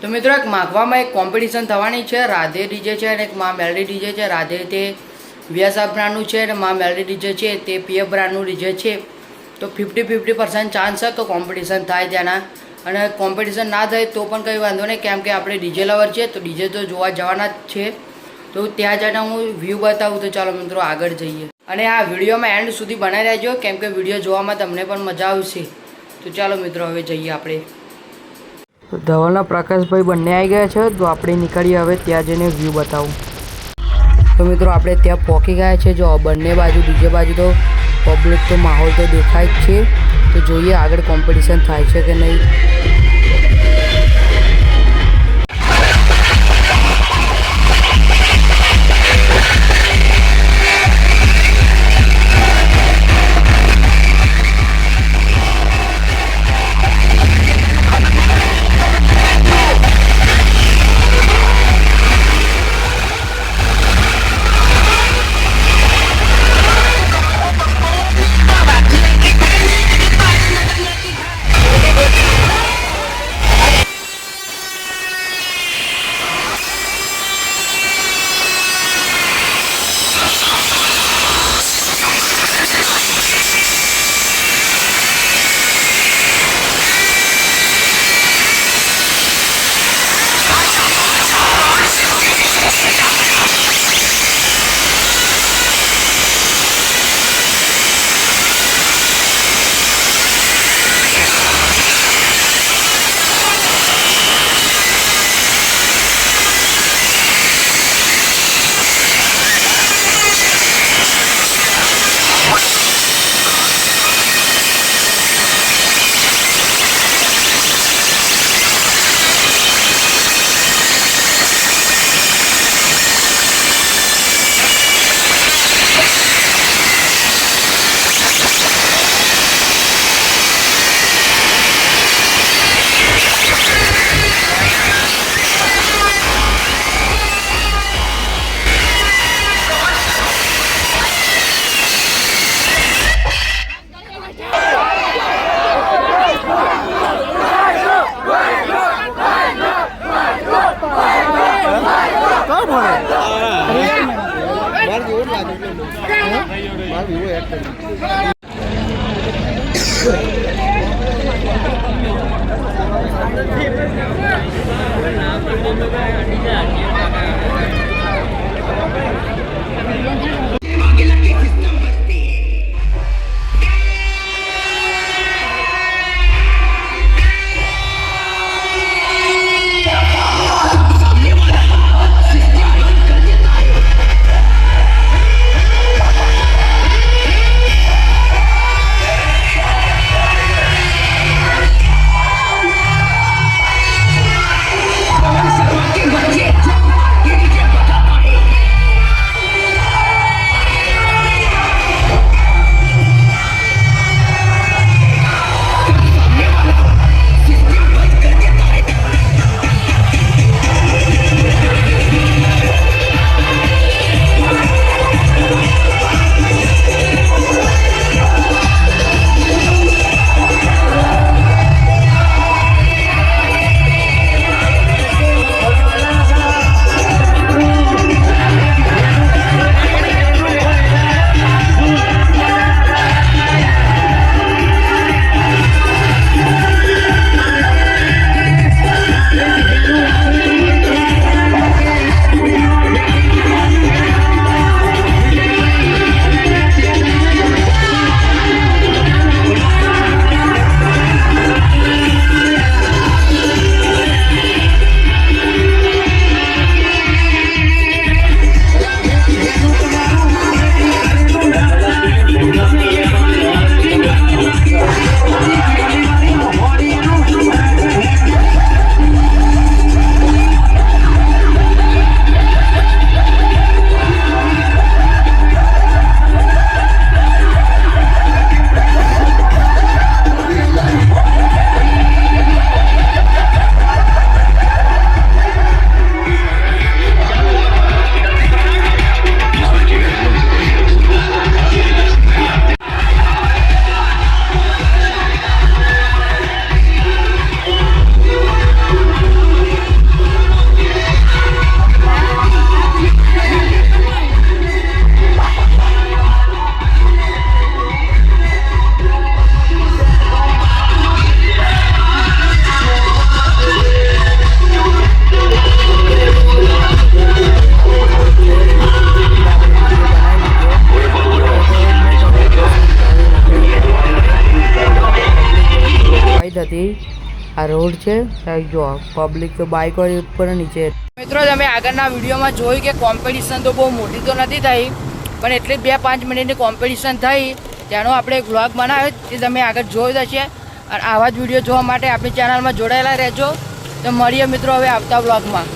तो मित्रों एक माघवामां एक कॉम्पिटिशन थवानी छे। राधे डीजे छे अने एक मां मेलडी डीजे छे। राधे ते वीएसआर ब्रांडनु छे अने मां मेलडी डीजे छे ते पीएफ ब्रांडनु डीजे छे। तो 50-50% चांस है कि कॉम्पिटिशन थाय त्याना अने कॉम्पिटिशन ना थाय तो पण कंई वांधो नहीं, केम के आपणे डीजे लवर छे तो डीजे तो जोवा जवाना ज छे। तो त्यां जईने हूँ व्यू बतावुं। तो चलो मित्रों आगळ जईए अने आ विडियो में एंड सुधी बनावी रहेजो, केम के विडियो जोवामां तमने पण मजा आवशे। तो चलो मित्रों हवे जईए आपणे। तो धवलना प्रकाशभाई बंने आई गया है। तो आपणे निकळीए हवे त्यां जईने व्यू बतावुं। तो मित्रों आपणे त्यां पहोंची गया है। जो बंने बाजू डीजे बाजू तो पब्लिक तो माहौल तो देखाय ज छे। तो जोईए आगळ कॉम्पिटिशन थाय छे के नहीं। હતી. આ રોડ છે, જો પબ્લિક તો બાઇક હોય ઉપર નીચે. મિત્રો તમે આગળના વિડીયોમાં જોયું કે કોમ્પિટિશન તો બહુ મોટી તો નથી થઈ, પણ એટલી જ 2-5 મિનિટની કોમ્પિટિશન થઈ તેનો આપણે એક વ્લોગ બનાવ્યો તે તમે આગળ જોયું હશે. અને આવા જ વિડીયો જોવા માટે આપણી ચેનલમાં જોડાયેલા રહેજો. તો મળીએ મિત્રો હવે આવતા વ્લોગમાં.